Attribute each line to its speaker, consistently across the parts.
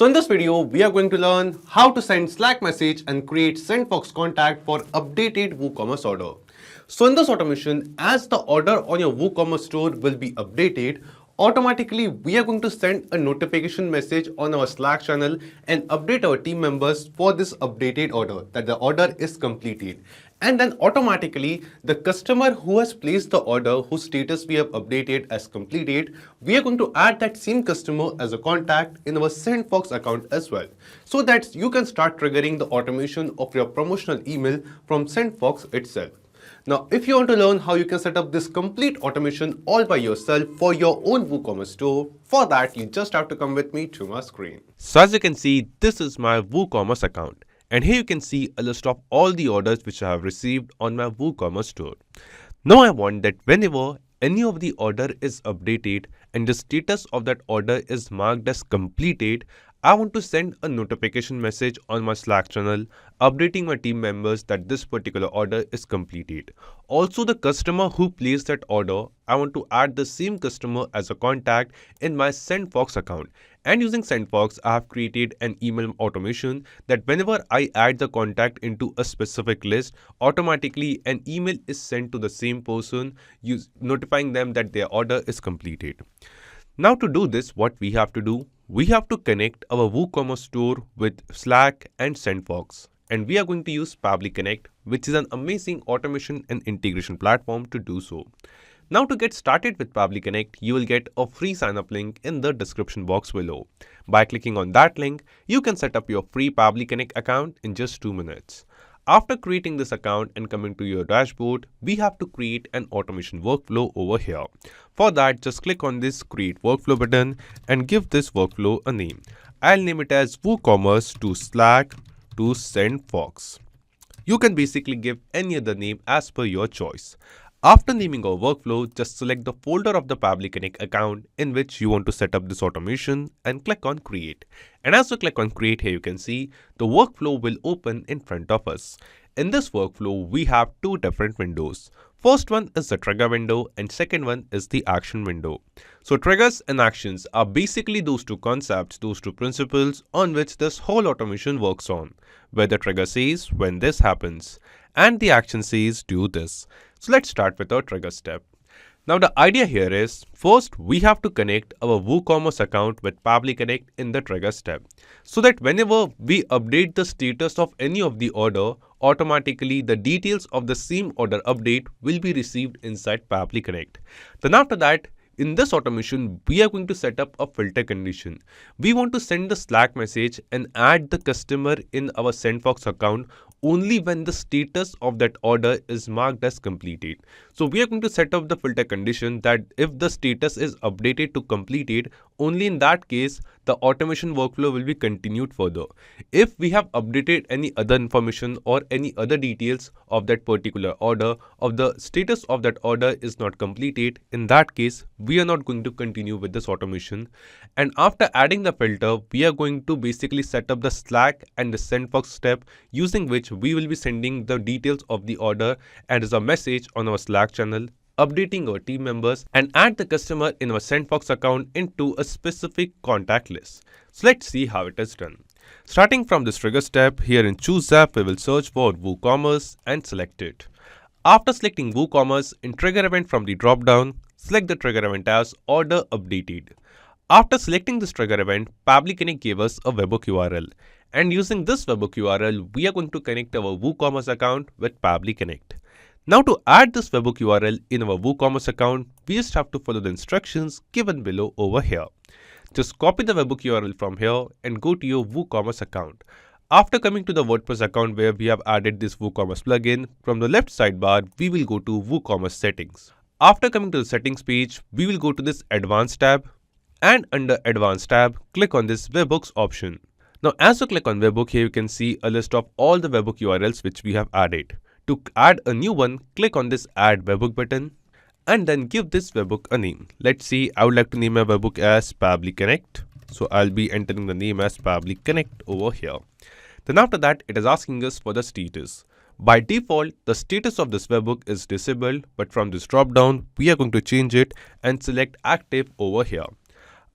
Speaker 1: So in this video, we are going to learn how to send Slack message and create SendFox contact for updated WooCommerce order. So in this automation, as the order on your WooCommerce store will be updated, automatically we are going to send a notification message on our Slack channel and update our team members for this updated order, that the order is completed. And then automatically the customer who has placed the order, whose status we have updated as completed, we are going to add that same customer as a contact in our SendFox account as well, so that you can start triggering the automation of your promotional email from SendFox itself. Now, if you want to learn how you can set up this complete automation all by yourself for your own WooCommerce store, for that you just have to come with me to my screen.
Speaker 2: So as you can see, this is my WooCommerce account. And here you can see a list of all the orders which I have received on my WooCommerce store. Now I want that whenever any of the order is updated and the status of that order is marked as completed, I want to send a notification message on my Slack channel updating my team members that this particular order is completed. Also, the customer who placed that order, I want to add the same customer as a contact in my SendFox account. And using SendFox, I have created an email automation that whenever I add the contact into a specific list, automatically an email is sent to the same person, notifying them that their order is completed. Now to do this, what we have to do, we have to connect our WooCommerce store with Slack and SendFox. And we are going to use Pabbly Connect, which is an amazing automation and integration platform to do so. Now to get started with Pabbly Connect, you will get a free sign-up link in the description box below. By clicking on that link, you can set up your free Pabbly Connect account in just 2 minutes. After creating this account and coming to your dashboard, we have to create an automation workflow over here. For that, just click on this Create Workflow button and give this workflow a name. I'll name it as WooCommerce to Slack to SendFox. You can basically give any other name as per your choice. After naming our workflow, just select the folder of the Pabbly Connect account in which you want to set up this automation and click on Create. And as you click on Create, here you can see the workflow will open in front of us. In this workflow, we have 2 different windows. First one is the trigger window and second one is the action window. So triggers and actions are basically those 2 concepts, those 2 principles on which this whole automation works on, where the trigger says when this happens and the action says do this. So let's start with our trigger step. Now the idea here is, first we have to connect our WooCommerce account with Pabbly Connect in the trigger step, so that whenever we update the status of any of the order, automatically the details of the same order update will be received inside Pabbly Connect. Then after that, in this automation, we are going to set up a filter condition. We want to send the Slack message and add the customer in our SendFox account only when the status of that order is marked as completed. So we are going to set up the filter condition that if the status is updated to completed, only in that case, the automation workflow will be continued further. If we have updated any other information or any other details of that particular order, of the status of that order is not completed, in that case, we are not going to continue with this automation. And after adding the filter, we are going to basically set up the Slack and the SendFox step, using which we will be sending the details of the order and as a message on our Slack channel, updating our team members and add the customer in our SendFox account into a specific contact list. So let's see how it is done. Starting from this trigger step, here in Choose App, we will search for WooCommerce and select it. After selecting WooCommerce, in Trigger Event from the drop-down, select the trigger event as Order Updated. After selecting this trigger event, Pabbly Connect gave us a webhook URL. And using this webhook URL, we are going to connect our WooCommerce account with Pabbly Connect. Now to add this webhook URL in our WooCommerce account, we just have to follow the instructions given below over here. Just copy the webhook URL from here and go to your WooCommerce account. After coming to the WordPress account where we have added this WooCommerce plugin, from the left sidebar, we will go to WooCommerce settings. After coming to the settings page, we will go to this Advanced tab, and under Advanced tab, click on this Webhooks option. Now as you click on webhook, here you can see a list of all the webhook URLs which we have added. To add a new one, click on this Add Webhook button and then give this webhook a name. Let's see, I would like to name my webhook as Pabbly Connect. So I'll be entering the name as Pabbly Connect over here. Then after that, it is asking us for the status. By default, the status of this webhook is disabled, but from this drop down, we are going to change it and select active over here.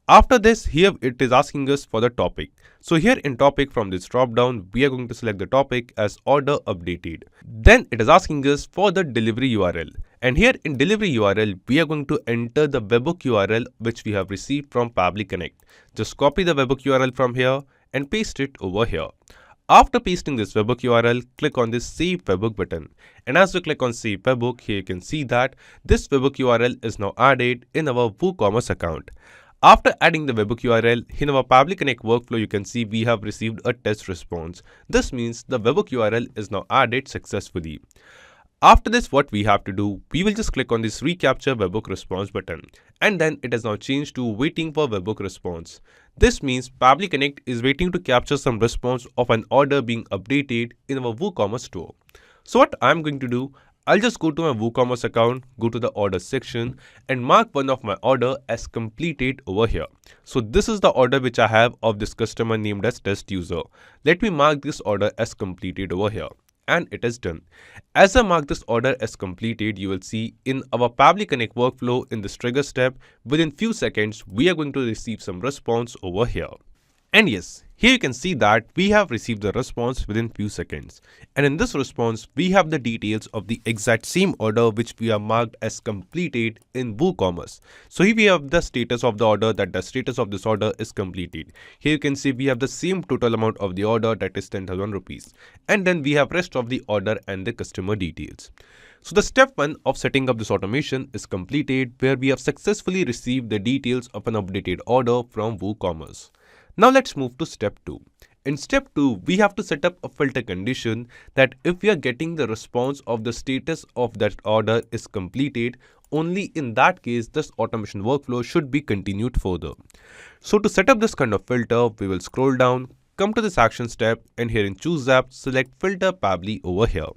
Speaker 2: After this, here it is asking us for the topic. So here in topic, from this drop down, we are going to select the topic as order updated. Then it is asking us for the delivery URL. And here in delivery URL, we are going to enter the webhook URL which we have received from Pabbly Connect. Just copy the webhook URL from here and paste it over here. After pasting this webhook URL, click on this Save Webhook button. And as we click on Save Webhook, here you can see that this webhook URL is now added in our WooCommerce account. After adding the webhook URL, in our Pabbly Connect workflow, you can see we have received a test response. This means the webhook URL is now added successfully. After this, what we have to do, we will just click on this Recapture Webhook Response button. And then it has now changed to Waiting for Webhook Response. This means Pabbly Connect is waiting to capture some response of an order being updated in our WooCommerce store. So what I'm going to do, I'll just go to my WooCommerce account, go to the order section and mark one of my order as completed over here. So this is the order which I have of this customer named as test user. Let me mark this order as completed over here. And it is done. As I mark this order as completed, you will see in our Pabbly Connect workflow in this trigger step, within few seconds, we are going to receive some response over here. And yes, here you can see that we have received the response within few seconds. And in this response, we have the details of the exact same order which we have marked as completed in WooCommerce. So here we have the status of the order, that the status of this order is completed. Here you can see we have the same total amount of the order, that is 10,000 rupees. And then we have rest of the order and the customer details. So the step 1 of setting up this automation is completed, where we have successfully received the details of an updated order from WooCommerce. Now let's move to step 2. In step 2, we have to set up a filter condition that if we are getting the response of the status of that order is completed, only in that case this automation workflow should be continued further. So to set up this kind of filter, we will scroll down, come to this action step, and here in choose app, select filter Pabbly over here.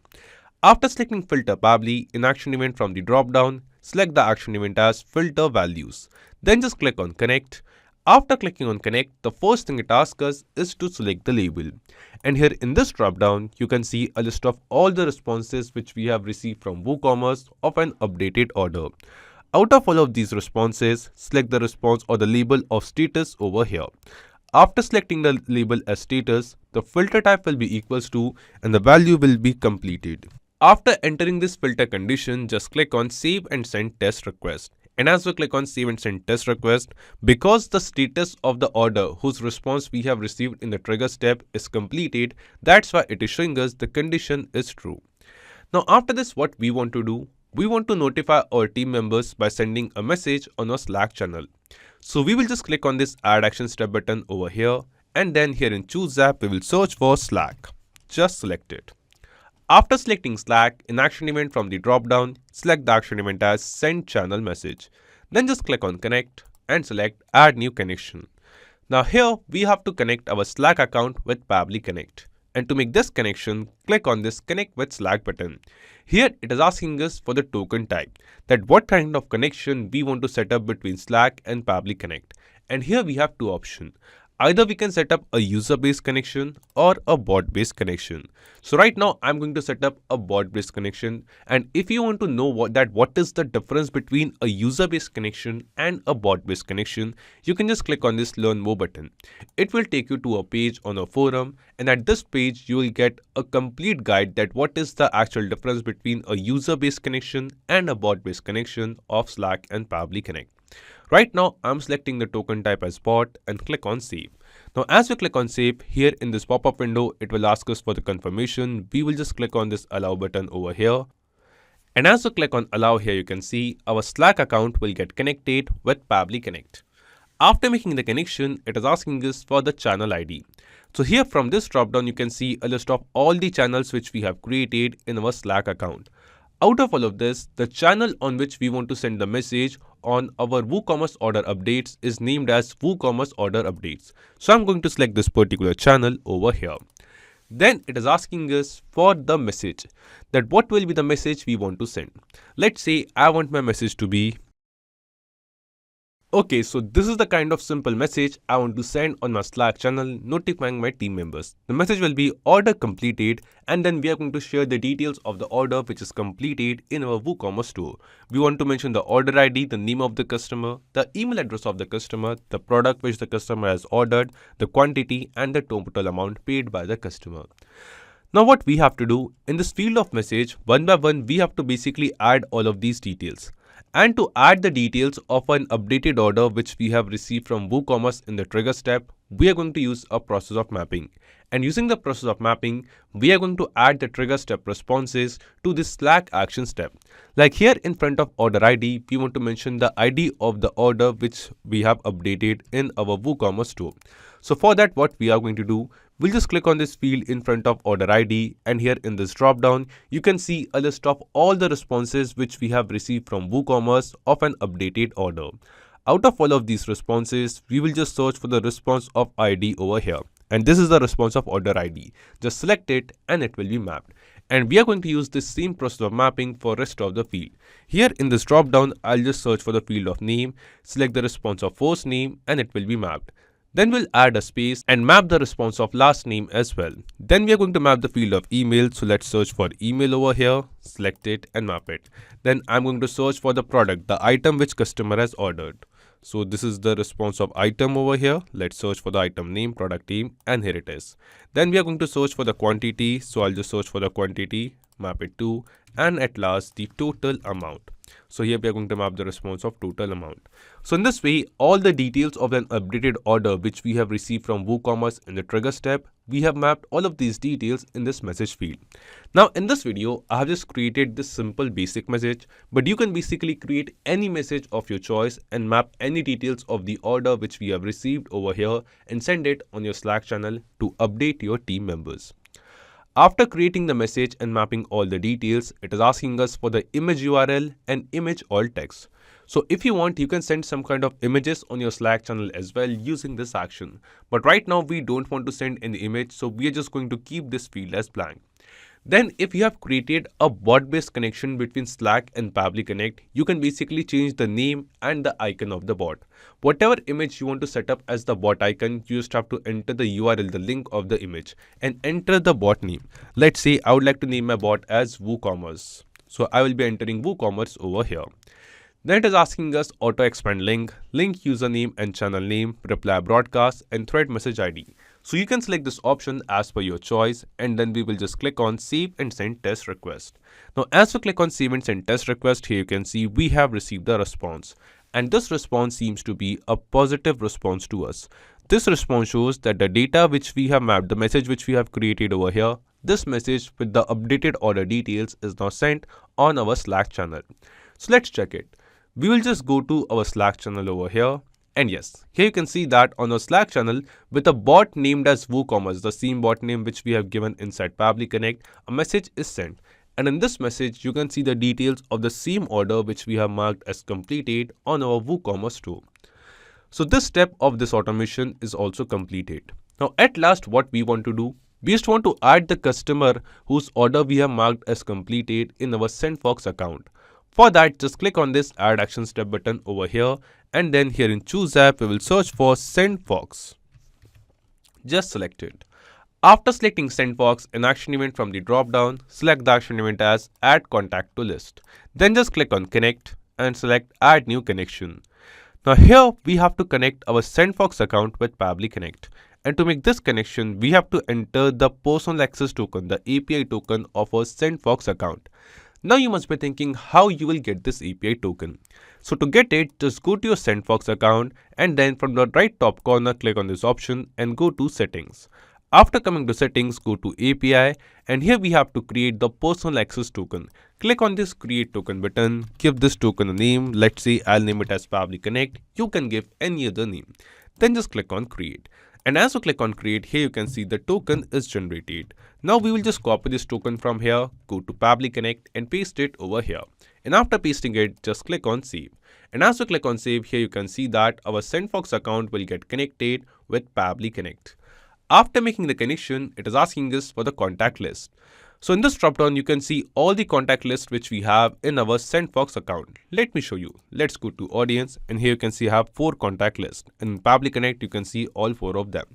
Speaker 2: After selecting filter Pabbly, in action event from the drop down, select the action event as filter values. Then just click on connect. After clicking on connect, the first thing it asks us is to select the label. And here in this drop down, you can see a list of all the responses which we have received from WooCommerce of an updated order. Out of all of these responses, select the response or the label of status over here. After selecting the label as status, the filter type will be equals to and the value will be completed. After entering this filter condition, just click on save and send test request. And as we click on save and send test request, because the status of the order whose response we have received in the trigger step is completed, that's why it is showing us the condition is true. Now after this, what we want to do, we want to notify our team members by sending a message on our Slack channel. So we will just click on this add action step button over here, and then here in choose app, we will search for Slack. Just select it. After selecting Slack, in action event from the drop down, select the action event as send channel message. Then just click on connect and select add new connection. Now here we have to connect our Slack account with Pabbly Connect. And to make this connection, click on this connect with Slack button. Here it is asking us for the token type, that what kind of connection we want to set up between Slack and Pabbly Connect. And here we have two options. Either we can set up a user-based connection or a bot-based connection. So right now I'm going to set up a bot-based connection. And if you want to know what is the difference between a user-based connection and a bot-based connection, you can just click on this learn more button. It will take you to a page on a forum, and at this page you will get a complete guide that what is the actual difference between a user-based connection and a bot-based connection of Slack and Pabbly Connect. Right now, I'm selecting the token type as bot and click on save. Now, as we click on save, here in this pop-up window, it will ask us for the confirmation. We will just click on this allow button over here. And as we click on allow here, you can see our Slack account will get connected with Pabbly Connect. After making the connection, it is asking us for the channel ID. So here from this dropdown, you can see a list of all the channels which we have created in our Slack account. Out of all of this, the channel on which we want to send the message on our WooCommerce order updates is named as WooCommerce order updates. So I'm going to select this particular channel over here. Then it is asking us for the message, that what will be the message we want to send. Let's say I want my message to be, Okay, so this is the kind of simple message I want to send on my Slack channel notifying my team members. The message will be order completed, and then we are going to share the details of the order which is completed in our WooCommerce store. We want to mention the order ID, the name of the customer, the email address of the customer, the product which the customer has ordered, the quantity, and the total amount paid by the customer. Now what we have to do in this field of message, one by one, we have to basically add all of these details. And to add the details of an updated order which we have received from WooCommerce in the trigger step, we are going to use a process of mapping. And using the process of mapping, we are going to add the trigger step responses to this Slack action step. Like here in front of order ID, we want to mention the ID of the order which we have updated in our WooCommerce store. So for that, what we are going to do, we'll just click on this field in front of order ID, and here in this drop down, you can see a list of all the responses which we have received from WooCommerce of an updated order. Out of all of these responses, we will just search for the response of ID over here. And this is the response of order ID. Just select it and it will be mapped. And we are going to use this same process of mapping for rest of the field. Here in this drop down, I'll just search for the field of name, select the response of first name, and it will be mapped. Then we'll add a space and map the response of last name as well. Then we are going to map the field of email. So let's search for email over here, select it and map it. Then I'm going to search for the product, the item which customer has ordered. So this is the response of item over here. Let's search for the item name, product name, and here it is. Then we are going to search for the quantity. So I'll just search for the quantity, map it to, and at last the total amount. So here we are going to map the response of total amount. So in this way, all the details of an updated order which we have received from WooCommerce in the trigger step, we have mapped all of these details in this message field. Now in this video, I have just created this simple basic message, but you can basically create any message of your choice and map any details of the order which we have received over here and send it on your Slack channel to update your team members. After creating the message and mapping all the details, it is asking us for the image URL and image alt text. So if you want, you can send some kind of images on your Slack channel as well using this action. But right now we don't want to send any image, so we are just going to keep this field as blank. Then if you have created a bot-based connection between Slack and Pabbly Connect, you can basically change the name and the icon of the bot. Whatever image you want to set up as the bot icon, you just have to enter the URL, the link of the image, and enter the bot name. Let's say I would like to name my bot as WooCommerce. So I will be entering WooCommerce over here. Then it is asking us auto expand link, link username and channel name, reply broadcast, and thread message ID. So you can select this option as per your choice, and then we will just click on save and send test request. Now as we click on save and send test request, here you can see we have received the response, and this response seems to be a positive response to us. This response shows that the data which we have mapped, the message which we have created over here, this message with the updated order details is now sent on our Slack channel. So let's check it. We will just go to our Slack channel over here. And yes, here you can see that on our Slack channel with a bot named as WooCommerce, the same bot name which we have given inside Pabbly Connect, a message is sent. And in this message, you can see the details of the same order which we have marked as completed on our WooCommerce store. So this step of this automation is also completed. Now at last, what we want to do, we just want to add the customer whose order we have marked as completed in our SendFox account. For that, just click on this add action step button over here, and then here in choose app, we will search for SendFox. Just select it. After selecting SendFox, an action event from the drop down, select the action event as add contact to list. Then just click on connect and select add new connection. Now here we have to connect our SendFox account with Pabbly Connect. And to make this connection, we have to enter the personal access token, the API token of our SendFox account. Now you must be thinking how you will get this API token. So to get it, just go to your SendFox account and then from the right top corner, click on this option and go to settings. After coming to settings, go to API, and here we have to create the personal access token. Click on this create token button, give this token a name. Let's say I'll name it as Pabbly Connect. You can give any other name. Then just click on create. And as you click on create, here you can see the token is generated. Now we will just copy this token from here, go to Pabbly Connect and paste it over here. And after pasting it, just click on save. And as you click on save, here you can see that our SendFox account will get connected with Pabbly Connect. After making the connection, it is asking us for the contact list. So in this dropdown, you can see all the contact list which we have in our SendFox account. Let me show you. Let's go to audience, and here you can see I have 4 contact lists. In Pabbly Connect, you can see all 4 of them.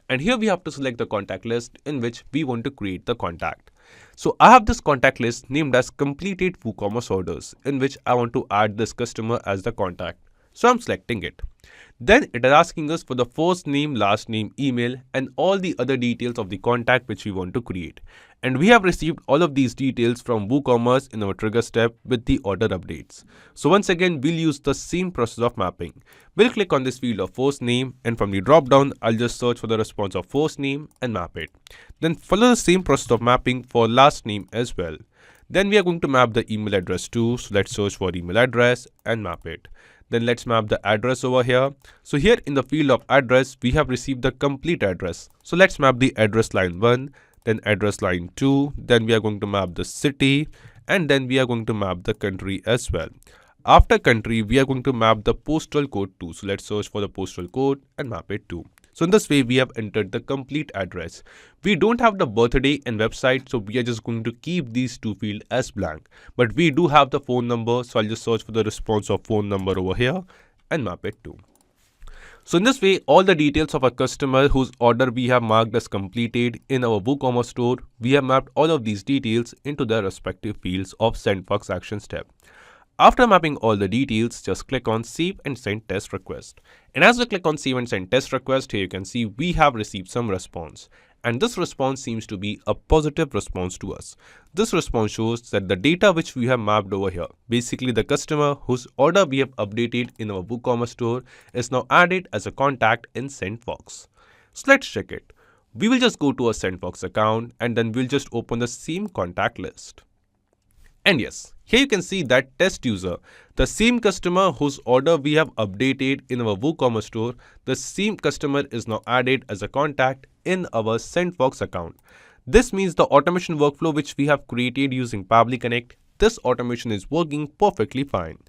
Speaker 2: And here we have to select the contact list in which we want to create the contact. So I have this contact list named as completed WooCommerce orders, in which I want to add this customer as the contact. So I'm selecting it. Then it is asking us for the first name, last name, email, and all the other details of the contact which we want to create. And we have received all of these details from WooCommerce in our trigger step with the order updates. So once again, we'll use the same process of mapping. We'll click on this field of first name, and from the drop down, I'll just search for the response of first name and map it. Then follow the same process of mapping for last name as well. Then we are going to map the email address too. So let's search for email address and map it. Then let's map the address over here. So here in the field of address, we have received the complete address. So let's map the address line 1, then address line 2, then we are going to map the city, and then we are going to map the country as well. After country, we are going to map the postal code too. So let's search for the postal code and map it too. So in this way, we have entered the complete address. We don't have the birthday and website, so we are just going to keep these 2 fields as blank. But we do have the phone number, so I'll just search for the response of phone number over here and map it too. So in this way, all the details of a customer whose order we have marked as completed in our WooCommerce store, we have mapped all of these details into their respective fields of SendFox action step. After mapping all the details, just click on Save and Send Test Request. And as we click on Save and Send Test Request, here you can see we have received some response. And this response seems to be a positive response to us. This response shows that the data which we have mapped over here, basically the customer whose order we have updated in our WooCommerce store, is now added as a contact in SendFox. So let's check it. We will just go to our SendFox account, and then we'll just open the same contact list. And yes, here you can see that test user, the same customer whose order we have updated in our WooCommerce store, the same customer is now added as a contact in our SendFox account. This means the automation workflow which we have created using Pabbly Connect, this automation is working perfectly fine.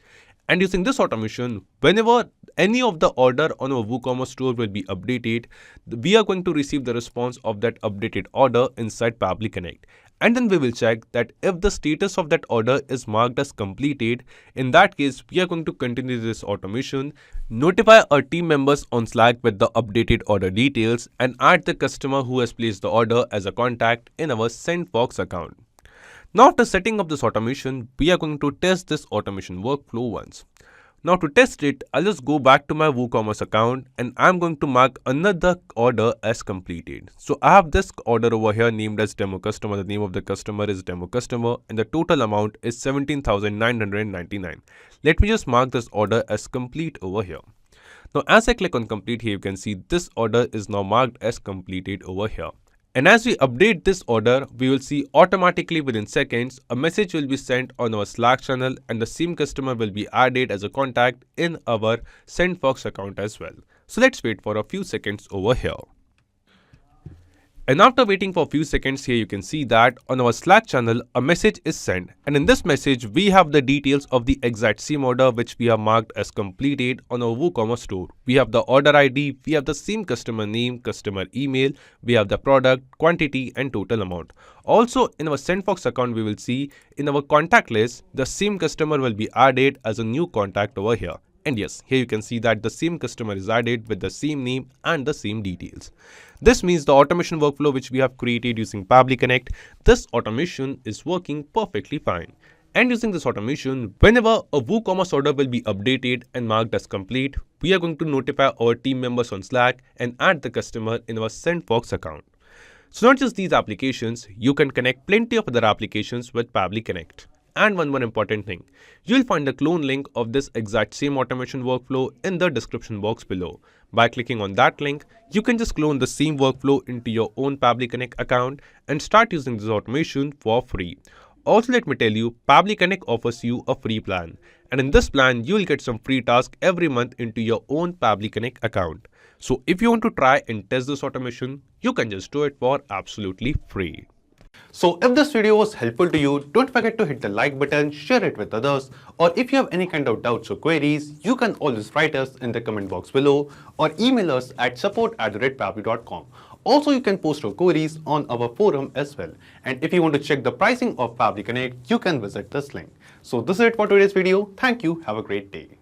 Speaker 2: And using this automation, whenever any of the order on our WooCommerce store will be updated, we are going to receive the response of that updated order inside Pabbly Connect. And then we will check that if the status of that order is marked as completed, in that case, we are going to continue this automation, notify our team members on Slack with the updated order details, and add the customer who has placed the order as a contact in our SendFox account. Now after setting up this automation, we are going to test this automation workflow once. Now to test it, I'll just go back to my WooCommerce account, and I'm going to mark another order as completed. So I have this order over here named as demo customer. The name of the customer is demo customer, and the total amount is 17,999. Let me just mark this order as complete over here. Now as I click on complete, here you can see this order is now marked as completed over here. And as we update this order, we will see automatically within seconds, a message will be sent on our Slack channel, and the same customer will be added as a contact in our SendFox account as well. So let's wait for a few seconds over here. And after waiting for a few seconds, here you can see that on our Slack channel, a message is sent. And in this message, we have the details of the exact same order which we have marked as completed on our WooCommerce store. We have the order ID, we have the same customer name, customer email, we have the product, quantity, and total amount. Also, in our SendFox account, we will see in our contact list, the same customer will be added as a new contact over here. And yes, here you can see that the same customer is added with the same name and the same details. This means the automation workflow which we have created using Pabbly Connect, this automation is working perfectly fine. And using this automation, whenever a WooCommerce order will be updated and marked as complete, we are going to notify our team members on Slack and add the customer in our SendFox account. So not just these applications, you can connect plenty of other applications with Pabbly Connect. And one more important thing, you'll find the clone link of this exact same automation workflow in the description box below. By clicking on that link, you can just clone the same workflow into your own Pabbly Connect account and start using this automation for free. Also, let me tell you, Pabbly Connect offers you a free plan. And in this plan, you'll get some free tasks every month into your own Pabbly Connect account. So if you want to try and test this automation, you can just do it for absolutely free.
Speaker 1: So if this video was helpful to you, don't forget to hit the like button, share it with others, or if you have any kind of doubts or queries, you can always write us in the comment box below or email us at support@pabbly.com. Also, you can post your queries on our forum as well. And if you want to check the pricing of Pabbly Connect, you can visit this link. So this is it for today's video. Thank you. Have a great day.